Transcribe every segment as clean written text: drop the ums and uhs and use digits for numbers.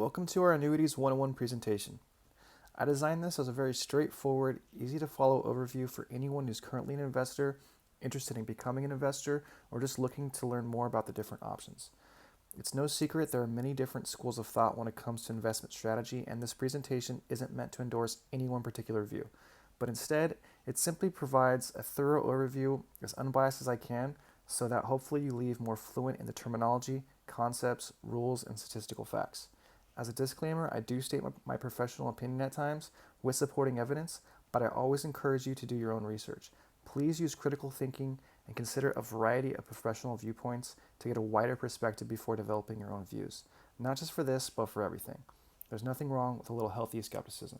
Welcome to our Annuities 101 presentation. I designed this as a very straightforward, easy to follow overview for anyone who's currently an investor, interested in becoming an investor, or just looking to learn more about the different options. It's no secret there are many different schools of thought when it comes to investment strategy, and this presentation isn't meant to endorse any one particular view, but instead, it simply provides a thorough overview as unbiased as I can so that hopefully you leave more fluent in the terminology, concepts, rules, and statistical facts. As a disclaimer, I do state my professional opinion at times with supporting evidence, but I always encourage you to do your own research. Please use critical thinking and consider a variety of professional viewpoints to get a wider perspective before developing your own views. Not just for this, but for everything. There's nothing wrong with a little healthy skepticism.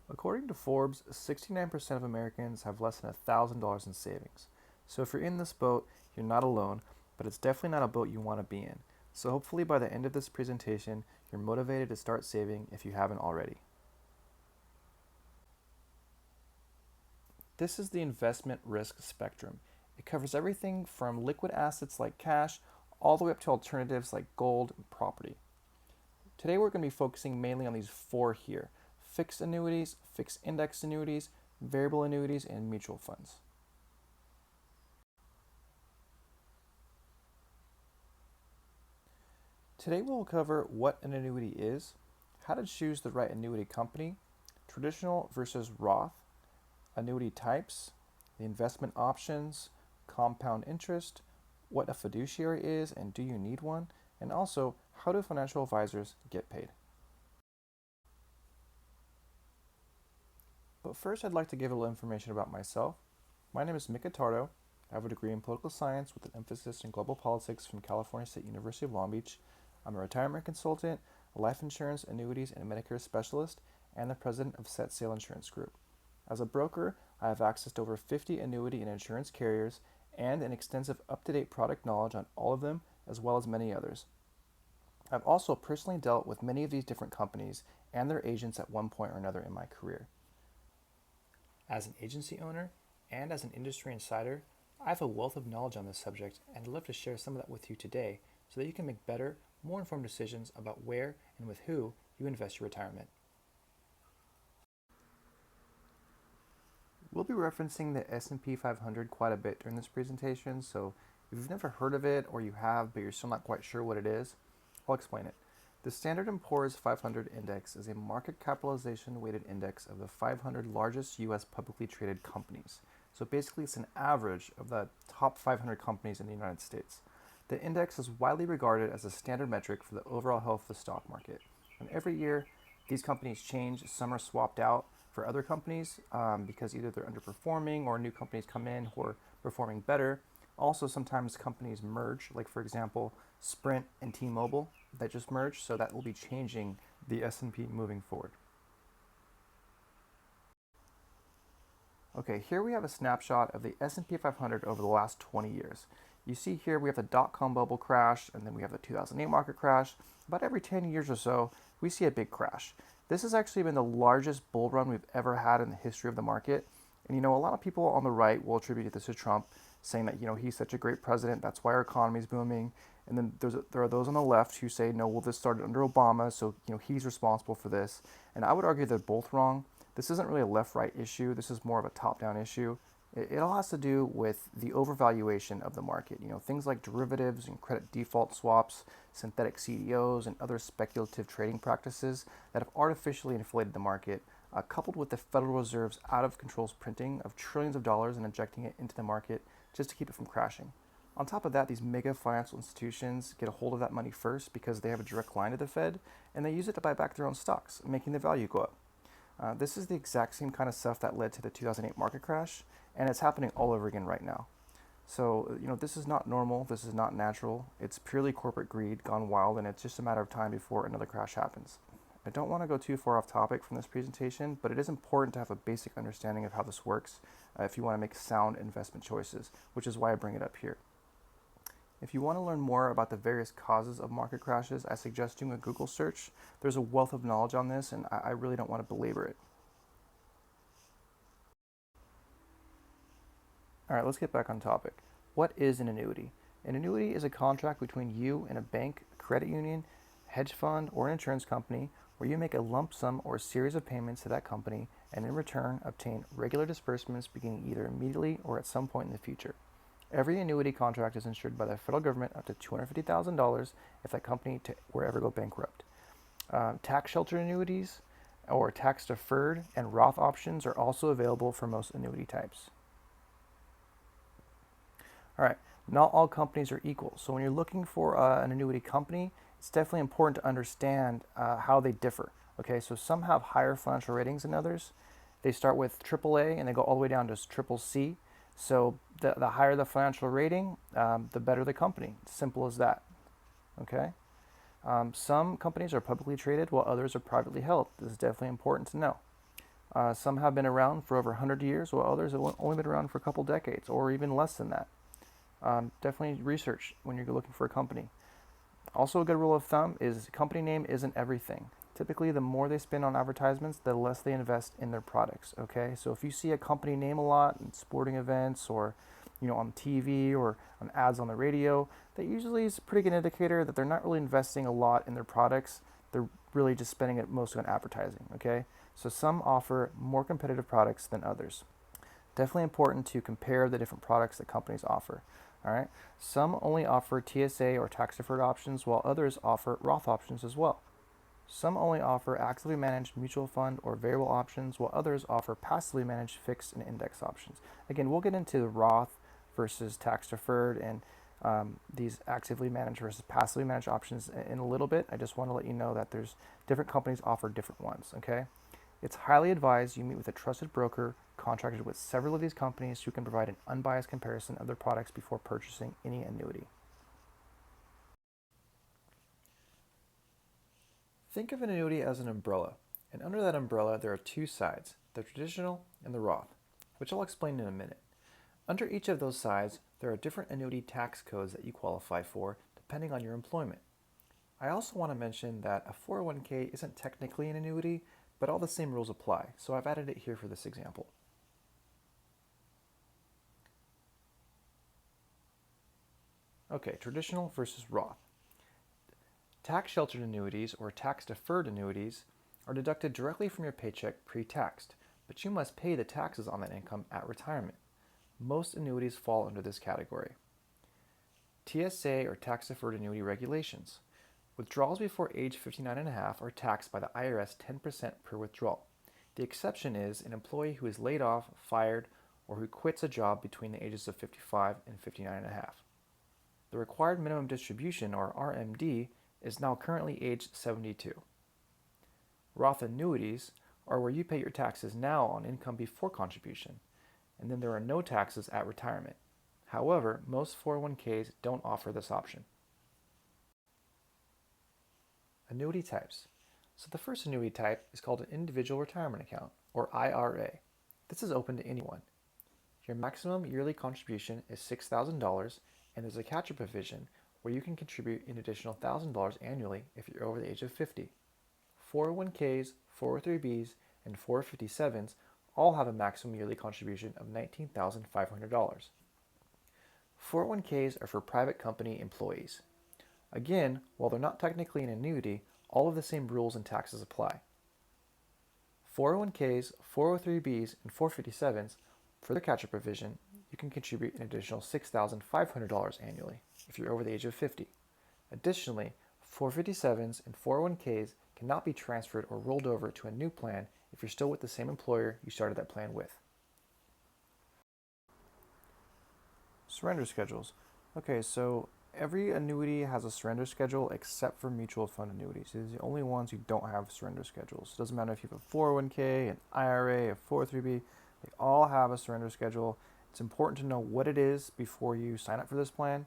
According to Forbes, 69% of Americans have less than $1,000 in savings. So if you're in this boat, you're not alone, but it's definitely not a boat you want to be in. So hopefully by the end of this presentation, you're motivated to start saving if you haven't already. This is the investment risk spectrum. It covers everything from liquid assets like cash all the way up to alternatives like gold and property. Today we're going to be focusing mainly on these four here: fixed annuities, fixed index annuities, variable annuities, and mutual funds. Today we'll cover what an annuity is, how to choose the right annuity company, traditional versus Roth, annuity types, the investment options, compound interest, what a fiduciary is and do you need one, and also how do financial advisors get paid. But first I'd like to give a little information about myself. My name is Mika Tardo. I have a degree in political science with an emphasis in global politics from California State University of Long Beach. I'm a retirement consultant, a life insurance, annuities, and Medicare specialist, and the president of Set Sail Insurance Group. As a broker, I have access to over 50 annuity and insurance carriers and an extensive up-to-date product knowledge on all of them, as well as many others. I've also personally dealt with many of these different companies and their agents at one point or another in my career. As an agency owner and as an industry insider, I have a wealth of knowledge on this subject, and I'd love to share some of that with you today so that you can make better, more informed decisions about where and with who you invest your retirement. We'll be referencing the S&P 500 quite a bit during this presentation, so if you've never heard of it or you have but you're still not quite sure what it is, I'll explain it. The Standard & Poor's 500 Index is a market capitalization weighted index of the 500 largest U.S. publicly traded companies. So basically it's an average of the top 500 companies in the United States. The index is widely regarded as a standard metric for the overall health of the stock market. And every year, these companies change. Some are swapped out for other companies because either they're underperforming or new companies come in who are performing better. Also, sometimes companies merge, like for example, Sprint and T-Mobile that just merged, so that will be changing the S&P moving forward. Okay, here we have a snapshot of the S&P 500 over the last 20 years. You see here we have the dot-com bubble crash, and then we have the 2008 market crash. About every 10 years or so, we see a big crash. This has actually been the largest bull run we've ever had in the history of the market. And a lot of people on the right will attribute this to Trump, saying that, he's such a great president, that's why our economy is booming. And then there are those on the left who say, no, well, this started under Obama, so, he's responsible for this. And I would argue they're both wrong. This isn't really a left-right issue. This is more of a top-down issue. It all has to do with the overvaluation of the market. Things like derivatives and credit default swaps, synthetic CDOs, and other speculative trading practices that have artificially inflated the market, coupled with the Federal Reserve's out-of-control printing of trillions of dollars and injecting it into the market just to keep it from crashing. On top of that, these mega financial institutions get a hold of that money first because they have a direct line to the Fed, and they use it to buy back their own stocks, making the value go up. This is the exact same kind of stuff that led to the 2008 market crash, and it's happening all over again right now. So, this is not normal, this is not natural, it's purely corporate greed gone wild, and it's just a matter of time before another crash happens. I don't want to go too far off topic from this presentation, but it is important to have a basic understanding of how this works if you want to make sound investment choices, which is why I bring it up here. If you want to learn more about the various causes of market crashes, I suggest doing a Google search. There's a wealth of knowledge on this, and I really don't want to belabor it. All right, let's get back on topic. What is an annuity? An annuity is a contract between you and a bank, a credit union, hedge fund, or an insurance company where you make a lump sum or a series of payments to that company and in return obtain regular disbursements beginning either immediately or at some point in the future. Every annuity contract is insured by the federal government up to $250,000 if that company were ever go bankrupt. Tax sheltered annuities or tax deferred and Roth options are also available for most annuity types. All right, not all companies are equal. So when you're looking for an annuity company, it's definitely important to understand how they differ. Okay, so some have higher financial ratings than others. They start with AAA and they go all the way down to triple C. So the higher the financial rating, the better the company. Simple as that. Okay. Some companies are publicly traded while others are privately held. This is definitely important to know. Some have been around for over 100 years while others have only been around for a couple decades or even less than that. Definitely research when you're looking for a company. Also, a good rule of thumb is company name isn't everything. Typically, the more they spend on advertisements, the less they invest in their products. Okay, so if you see a company name a lot in sporting events or on TV or on ads on the radio, that usually is a pretty good indicator that they're not really investing a lot in their products. They're really just spending it mostly on advertising. Okay, so some offer more competitive products than others. Definitely important to compare the different products that companies offer. All right, some only offer TSA or tax deferred options, while others offer Roth options as well. Some only offer actively managed mutual fund or variable options, while others offer passively managed fixed and index options. Again, we'll get into the Roth versus tax deferred and these actively managed versus passively managed options in a little bit. I just want to let you know that there's different companies offer different ones. Okay, it's highly advised you meet with a trusted broker contracted with several of these companies who can provide an unbiased comparison of their products before purchasing any annuity. Think of an annuity as an umbrella, and under that umbrella there are two sides, the traditional and the Roth, which I'll explain in a minute. Under each of those sides, there are different annuity tax codes that you qualify for depending on your employment. I also want to mention that a 401k isn't technically an annuity, but all the same rules apply, so I've added it here for this example. Okay, traditional versus Roth. Tax-sheltered annuities or tax-deferred annuities are deducted directly from your paycheck pre-taxed, but you must pay the taxes on that income at retirement. Most annuities fall under this category. TSA or tax-deferred annuity regulations. Withdrawals before age 59 and a half are taxed by the IRS 10% per withdrawal. The exception is an employee who is laid off, fired, or who quits a job between the ages of 55 and 59 and a half. The required minimum distribution, or RMD, is now currently age 72. Roth annuities are where you pay your taxes now on income before contribution, and then there are no taxes at retirement. However, most 401ks don't offer this option. Annuity types. So the first annuity type is called an individual retirement account, or IRA. This is open to anyone. Your maximum yearly contribution is $6,000, and there's a catch-up provision where you can contribute an additional $1,000 annually if you're over the age of 50. 401ks, 403bs, and 457s all have a maximum yearly contribution of $19,500. 401ks are for private company employees. Again, while they're not technically an annuity, all of the same rules and taxes apply. 401ks, 403bs, and 457s, for their catch-up provision, you can contribute an additional $6,500 annually if you're over the age of 50. Additionally, 457s and 401ks cannot be transferred or rolled over to a new plan if you're still with the same employer you started that plan with. Surrender schedules. Okay, so every annuity has a surrender schedule except for mutual fund annuities. These are the only ones who don't have surrender schedules. It doesn't matter if you have a 401k, an IRA, a 403b, they all have a surrender schedule. It's important to know what it is before you sign up for this plan.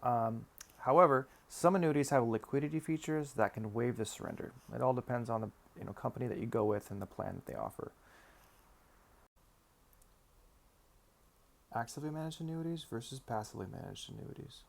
However, some annuities have liquidity features that can waive the surrender. It all depends on the company that you go with and the plan that they offer. Actively managed annuities versus passively managed annuities.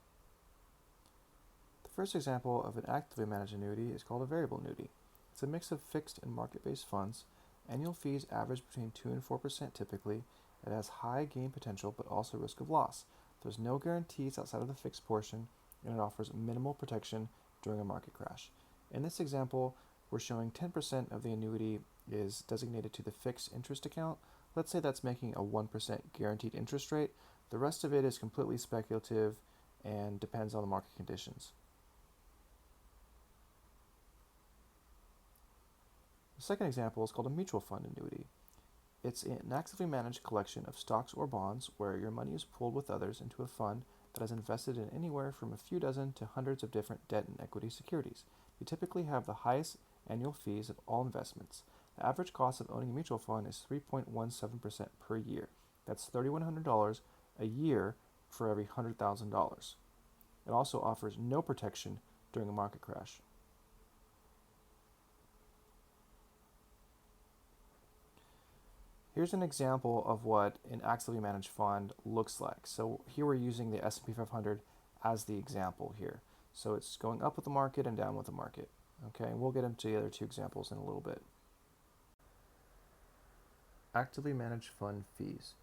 The first example of an actively managed annuity is called a variable annuity. It's a mix of fixed and market-based funds. Annual fees average between 2 and 4% typically. It has high gain potential but also risk of loss. There's no guarantees outside of the fixed portion, and it offers minimal protection during a market crash. In this example, we're showing 10% of the annuity is designated to the fixed interest account. Let's say that's making a 1% guaranteed interest rate. The rest of it is completely speculative and depends on the market conditions. The second example is called a mutual fund annuity. It's an actively managed collection of stocks or bonds where your money is pooled with others into a fund that is invested in anywhere from a few dozen to hundreds of different debt and equity securities. You typically have the highest annual fees of all investments. The average cost of owning a mutual fund is 3.17% per year. That's $3,100 a year for every $100,000. It also offers no protection during a market crash. Here's an example of what an actively managed fund looks like. So here we're using the S&P 500 as the example here. So it's going up with the market and down with the market. Okay, and we'll get into the other two examples in a little bit. Actively managed fund fees.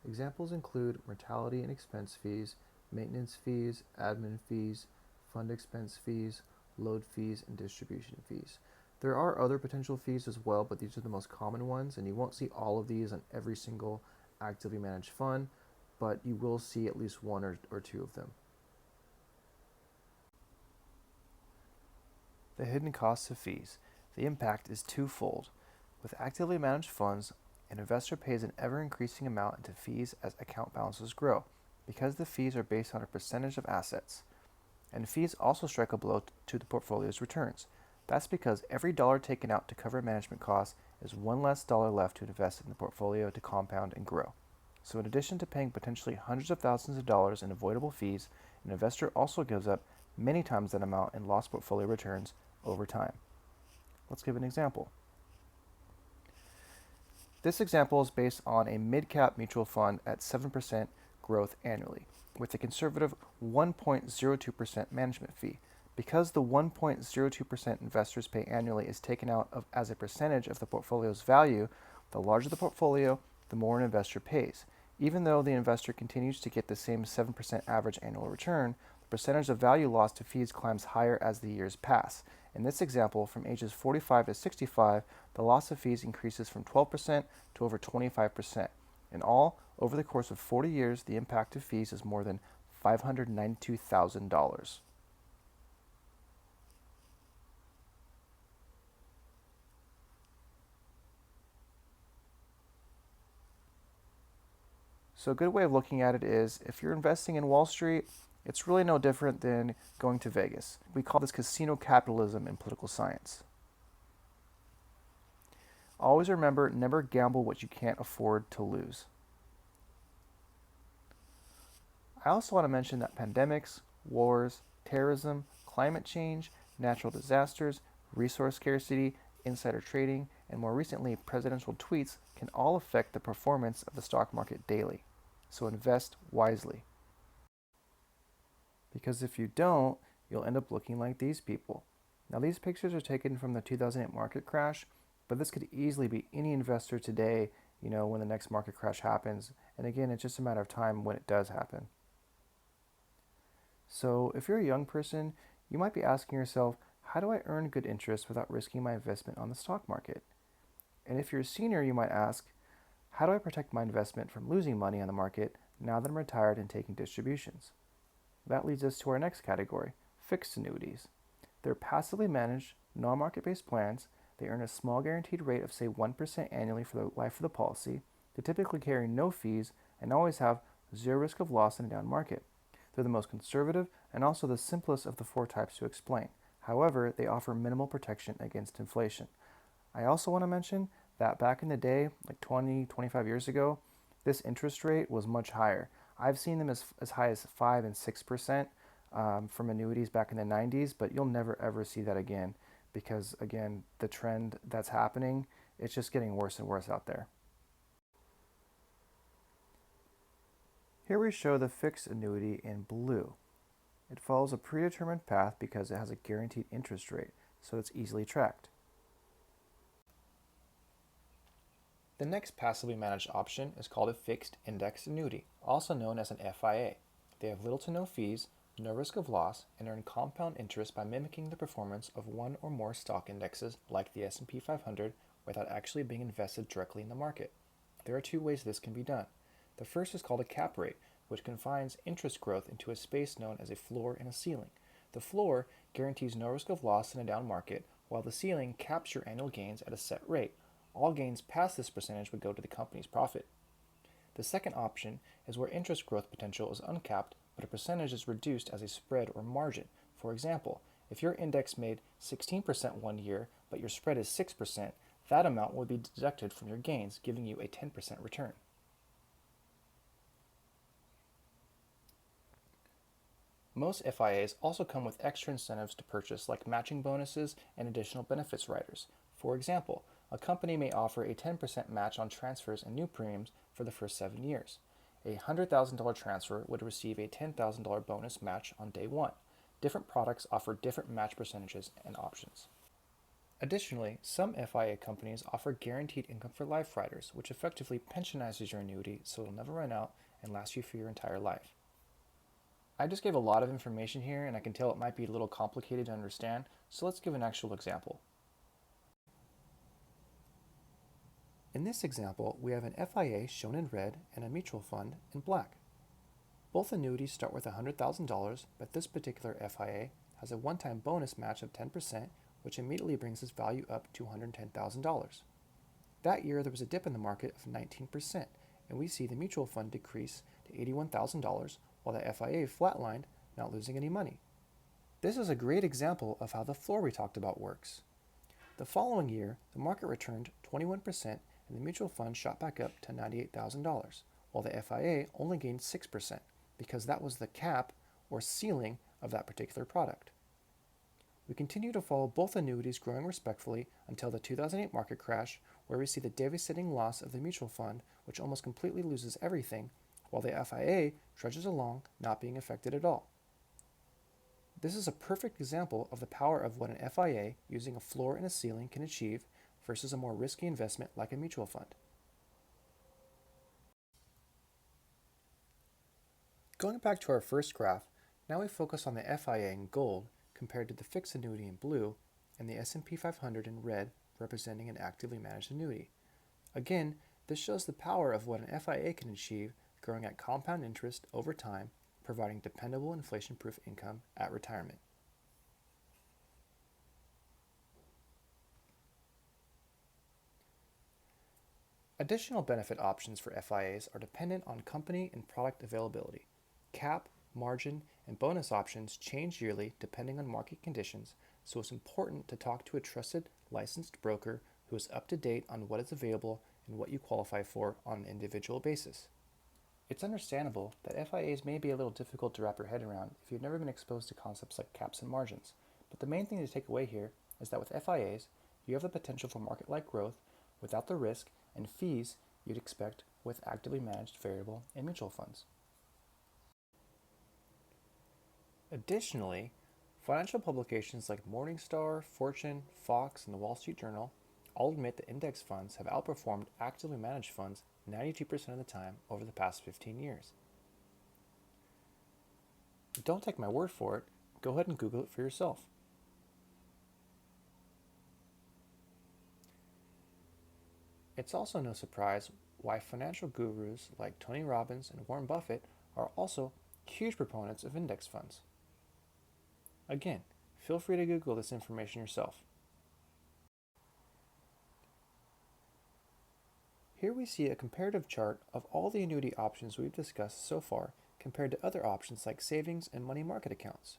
Examples include mortality and expense fees, maintenance fees, admin fees, fund expense fees, load fees, and distribution fees. There are other potential fees as well, but these are the most common ones, and you won't see all of these on every single actively managed fund, but you will see at least one or two of them. The hidden costs of fees. The impact is twofold. With actively managed funds, an investor pays an ever-increasing amount into fees as account balances grow, because the fees are based on a percentage of assets. And fees also strike a blow to the portfolio's returns. That's because every dollar taken out to cover management costs is one less dollar left to invest in the portfolio to compound and grow. So in addition to paying potentially hundreds of thousands of dollars in avoidable fees, an investor also gives up many times that amount in lost portfolio returns over time. Let's give an example. This example is based on a mid-cap mutual fund at 7% growth annually, with a conservative 1.02% management fee. Because the 1.02% investors pay annually is taken out as a percentage of the portfolio's value, the larger the portfolio, the more an investor pays. Even though the investor continues to get the same 7% average annual return, the percentage of value lost to fees climbs higher as the years pass. In this example, from ages 45 to 65, the loss of fees increases from 12% to over 25%. In all, over the course of 40 years, the impact of fees is more than $592,000. So a good way of looking at it is, if you're investing in Wall Street, it's really no different than going to Vegas. We call this casino capitalism in political science. Always remember, never gamble what you can't afford to lose. I also want to mention that pandemics, wars, terrorism, climate change, natural disasters, resource scarcity, insider trading, and more recently, presidential tweets can all affect the performance of the stock market daily. So invest wisely. Because if you don't, you'll end up looking like these people. Now, these pictures are taken from the 2008 market crash, but this could easily be any investor today, when the next market crash happens. And again, it's just a matter of time when it does happen. So if you're a young person, you might be asking yourself, how do I earn good interest without risking my investment on the stock market? And if you're a senior, you might ask, how do I protect my investment from losing money on the market now that I'm retired and taking distributions? That leads us to our next category, fixed annuities. They're passively managed, non-market-based plans. They earn a small guaranteed rate of, say, 1% annually for the life of the policy. They typically carry no fees and always have zero risk of loss in a down market. They're the most conservative and also the simplest of the four types to explain. However, they offer minimal protection against inflation. I also want to mention that back in the day, like 20, 25 years ago, this interest rate was much higher. I've seen them as high as 5 and 6% from annuities back in the 90s, but you'll never ever see that again because, again, the trend that's happening, it's just getting worse and worse out there. Here we show the fixed annuity in blue. It follows a predetermined path because it has a guaranteed interest rate, so it's easily tracked. The next passively managed option is called a fixed index annuity, also known as an FIA. They have little to no fees, no risk of loss, and earn compound interest by mimicking the performance of one or more stock indexes like the S&P 500 without actually being invested directly in the market. There are two ways this can be done. The first is called a cap rate, which confines interest growth into a space known as a floor and a ceiling. The floor guarantees no risk of loss in a down market, while the ceiling caps your annual gains at a set rate. All gains past this percentage would go to the company's profit. The second option is where interest growth potential is uncapped, but a percentage is reduced as a spread or margin. For example, if your index made 16% one year, but your spread is 6%, that amount will be deducted from your gains, giving you a 10% return. Most FIAs also come with extra incentives to purchase, like matching bonuses and additional benefits riders. For example, a company may offer a 10% match on transfers and new premiums for the first 7 years. A $100,000 transfer would receive a $10,000 bonus match on day one. Different products offer different match percentages and options. Additionally, some FIA companies offer guaranteed income for life riders, which effectively pensionizes your annuity so it'll never run out and last you for your entire life. I just gave a lot of information here, and I can tell it might be a little complicated to understand, so let's give an actual example. In this example, we have an FIA shown in red and a mutual fund in black. Both annuities start with $100,000, but this particular FIA has a one-time bonus match of 10%, which immediately brings its value up to $110,000. That year, there was a dip in the market of 19%, and we see the mutual fund decrease to $81,000, while the FIA flatlined, not losing any money. This is a great example of how the floor we talked about works. The following year, the market returned 21%, and the mutual fund shot back up to $98,000, while the FIA only gained 6%, because that was the cap or ceiling of that particular product. We continue to follow both annuities growing respectfully until the 2008 market crash, where we see the devastating loss of the mutual fund, which almost completely loses everything, while the FIA trudges along, not being affected at all. This is a perfect example of the power of what an FIA using a floor and a ceiling can achieve versus a more risky investment like a mutual fund. Going back to our first graph, now we focus on the FIA in gold compared to the fixed annuity in blue and the S&P 500 in red, representing an actively managed annuity. Again, this shows the power of what an FIA can achieve, growing at compound interest over time, providing dependable inflation-proof income at retirement. Additional benefit options for FIAs are dependent on company and product availability. Cap, margin, and bonus options change yearly depending on market conditions, so it's important to talk to a trusted, licensed broker who is up to date on what is available and what you qualify for on an individual basis. It's understandable that FIAs may be a little difficult to wrap your head around if you've never been exposed to concepts like caps and margins, but the main thing to take away here is that with FIAs, you have the potential for market-like growth without the risk and fees you'd expect with actively managed variable and mutual funds. Additionally, financial publications like Morningstar, Fortune, Fox, and the Wall Street Journal all admit that index funds have outperformed actively managed funds 92% of the time over the past 15 years. Don't take my word for it, go ahead and Google it for yourself. It's also no surprise why financial gurus like Tony Robbins and Warren Buffett are also huge proponents of index funds. Again, feel free to Google this information yourself. Here we see a comparative chart of all the annuity options we've discussed so far compared to other options like savings and money market accounts.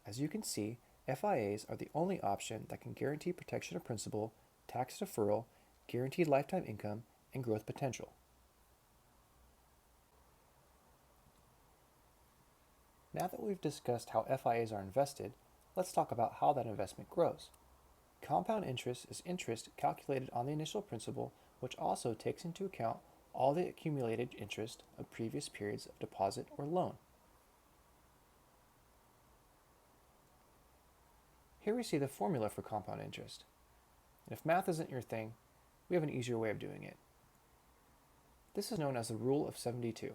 As you can see, FIAs are the only option that can guarantee protection of principal, tax deferral, guaranteed lifetime income, and growth potential. Now that we've discussed how FIAs are invested, let's talk about how that investment grows. Compound interest is interest calculated on the initial principal, which also takes into account all the accumulated interest of previous periods of deposit or loan. Here we see the formula for compound interest. And if math isn't your thing, we have an easier way of doing it. This is known as the rule of 72.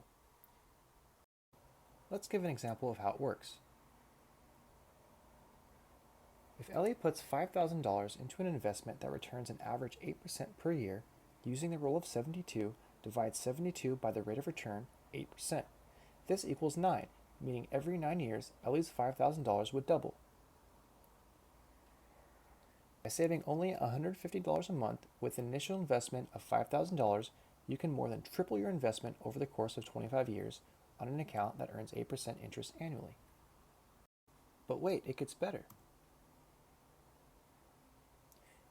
Let's give an example of how it works. If Ellie puts $5,000 into an investment that returns an average 8% per year, using the rule of 72, divide 72 by the rate of return, 8%. This equals 9, meaning every 9 years, Ellie's $5,000 would double. By saving only $150 a month with an initial investment of $5,000, you can more than triple your investment over the course of 25 years on an account that earns 8% interest annually. But wait, it gets better.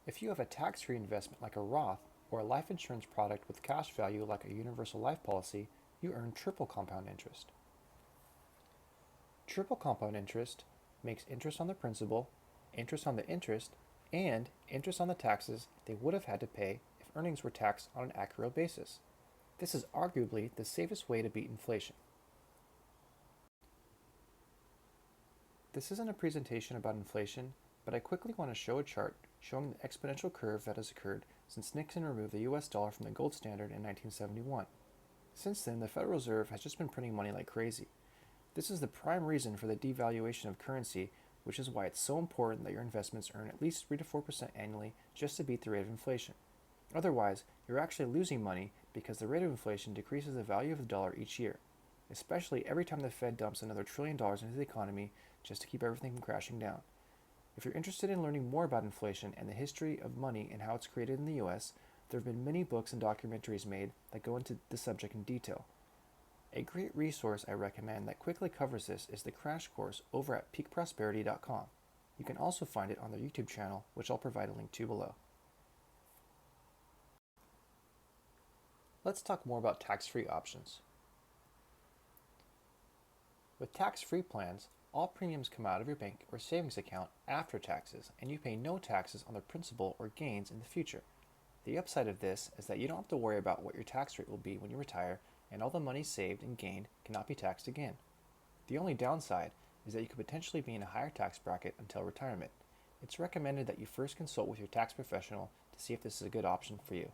If you have a tax-free investment like a Roth or a life insurance product with cash value like a universal life policy, you earn triple compound interest. Triple compound interest makes interest on the principal, interest on the interest, and interest on the taxes they would have had to pay if earnings were taxed on an accrual basis. This is arguably the safest way to beat inflation. This isn't a presentation about inflation, but I quickly want to show a chart showing the exponential curve that has occurred since Nixon removed the US dollar from the gold standard in 1971. Since then, the Federal Reserve has just been printing money like crazy. This is the prime reason for the devaluation of currency, which is why it's so important that your investments earn at least 3 to 4% annually just to beat the rate of inflation. Otherwise, you're actually losing money because the rate of inflation decreases the value of the dollar each year, especially every time the Fed dumps another $1 trillion into the economy just to keep everything from crashing down. If you're interested in learning more about inflation and the history of money and how it's created in the US, there have been many books and documentaries made that go into the subject in detail. A great resource I recommend that quickly covers this is the crash course over at peakprosperity.com. You can also find it on their YouTube channel, which I'll provide a link to below. Let's talk more about tax-free options. With tax-free plans, all premiums come out of your bank or savings account after taxes, and you pay no taxes on the principal or gains in the future. The upside of this is that you don't have to worry about what your tax rate will be when you retire, and all the money saved and gained cannot be taxed again. The only downside is that you could potentially be in a higher tax bracket until retirement. It's recommended that you first consult with your tax professional to see if this is a good option for you.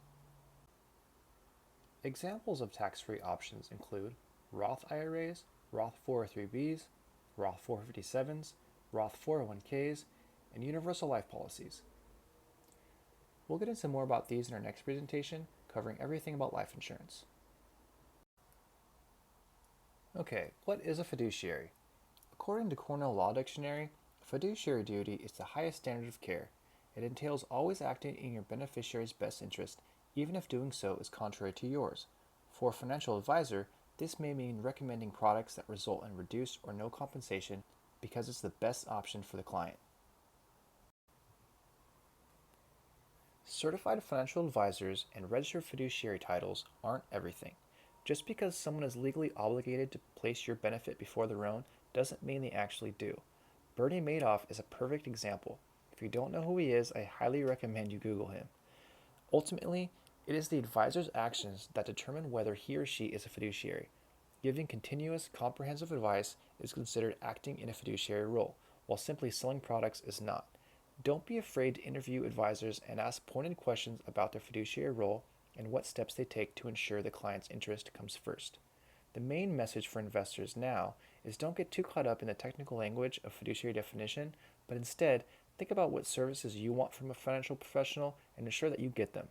Examples of tax-free options include Roth IRAs, Roth 403bs, Roth 457s, Roth 401ks, and universal life policies. We'll get into more about these in our next presentation, covering everything about life insurance. Okay, what is a fiduciary? According to Cornell Law Dictionary, fiduciary duty is the highest standard of care. It entails always acting in your beneficiary's best interest, even if doing so is contrary to yours. For a financial advisor, this may mean recommending products that result in reduced or no compensation because it's the best option for the client. Certified financial advisors and registered fiduciary titles aren't everything. Just because someone is legally obligated to place your benefit before their own doesn't mean they actually do. Bernie Madoff is a perfect example. If you don't know who he is, I highly recommend you Google him. Ultimately, it is the advisor's actions that determine whether he or she is a fiduciary. Giving continuous, comprehensive advice is considered acting in a fiduciary role, while simply selling products is not. Don't be afraid to interview advisors and ask pointed questions about their fiduciary role and what steps they take to ensure the client's interest comes first. The main message for investors now is don't get too caught up in the technical language of fiduciary definition, but instead think about what services you want from a financial professional and ensure that you get them.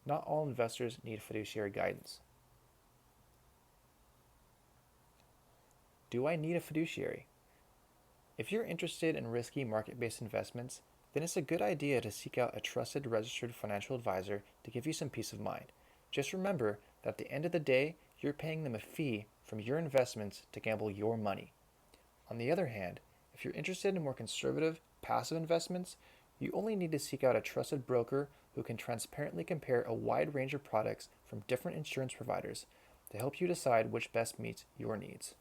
Not all investors need fiduciary guidance. Do I need a fiduciary? If you're interested in risky market-based investments, then it's a good idea to seek out a trusted registered financial advisor to give you some peace of mind. Just remember that at the end of the day, you're paying them a fee from your investments to gamble your money. On the other hand, if you're interested in more conservative, passive investments, you only need to seek out a trusted broker who can transparently compare a wide range of products from different insurance providers to help you decide which best meets your needs.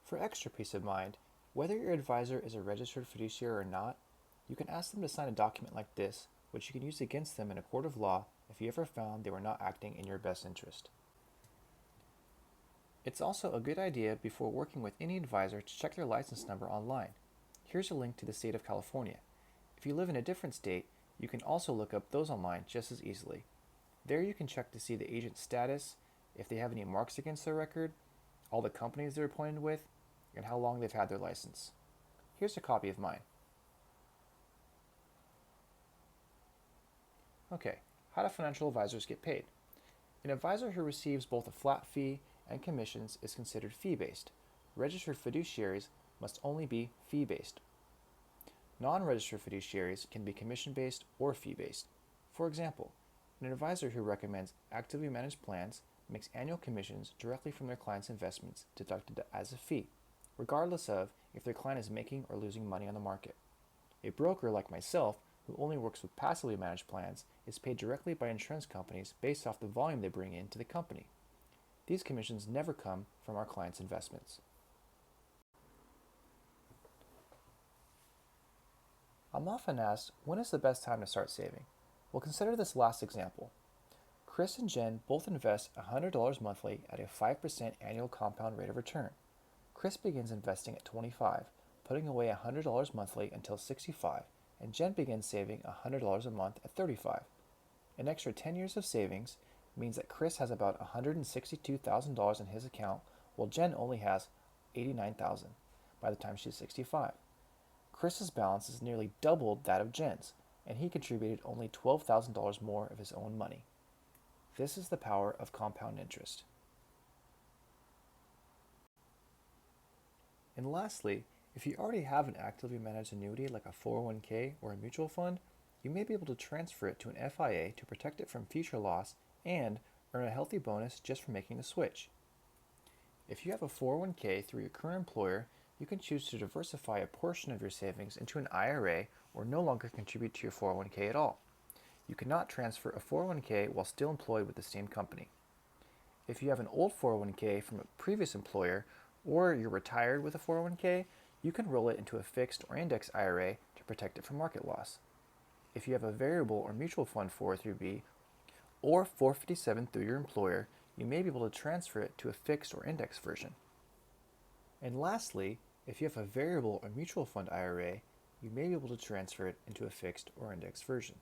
For extra peace of mind, whether your advisor is a registered fiduciary or not, you can ask them to sign a document like this, which you can use against them in a court of law if you ever found they were not acting in your best interest. It's also a good idea before working with any advisor to check their license number online. Here's a link to the state of California. If you live in a different state, you can also look up those online just as easily. There you can check to see the agent's status, if they have any marks against their record, all the companies they're appointed with, and how long they've had their license. Here's a copy of mine. Okay, how do financial advisors get paid? An advisor who receives both a flat fee and commissions is considered fee-based. Registered fiduciaries must only be fee-based. Non-registered fiduciaries can be commission-based or fee-based. For example, an advisor who recommends actively managed plans makes annual commissions directly from their client's investments deducted as a fee, regardless of if their client is making or losing money on the market. A broker like myself, who only works with passively managed plans, is paid directly by insurance companies based off the volume they bring into the company. These commissions never come from our clients' investments. I'm often asked, when is the best time to start saving? Well, consider this last example. Chris and Jen both invest $100 monthly at a 5% annual compound rate of return. Chris begins investing at 25, putting away $100 monthly until 65, and Jen begins saving $100 a month at 35. An extra 10 years of savings means that Chris has about $162,000 in his account, while Jen only has $89,000 by the time she's 65. Chris's balance is nearly doubled that of Jen's, and he contributed only $12,000 more of his own money. This is the power of compound interest. And lastly, if you already have an actively managed annuity like a 401k or a mutual fund, you may be able to transfer it to an FIA to protect it from future loss and earn a healthy bonus just for making the switch. If you have a 401k through your current employer, you can choose to diversify a portion of your savings into an IRA or no longer contribute to your 401k at all. You cannot transfer a 401k while still employed with the same company. If you have an old 401k from a previous employer or you're retired with a 401k, you can roll it into a fixed or index IRA to protect it from market loss. If you have a variable or mutual fund 403b or 457 through your employer, you may be able to transfer it to a fixed or index version. And lastly, if you have a variable or mutual fund IRA, you may be able to transfer it into a fixed or index version.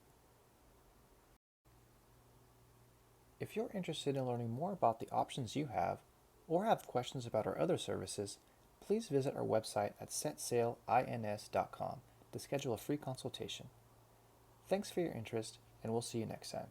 If you're interested in learning more about the options you have, or have questions about our other services, please visit our website at setsailins.com to schedule a free consultation. Thanks for your interest, and we'll see you next time.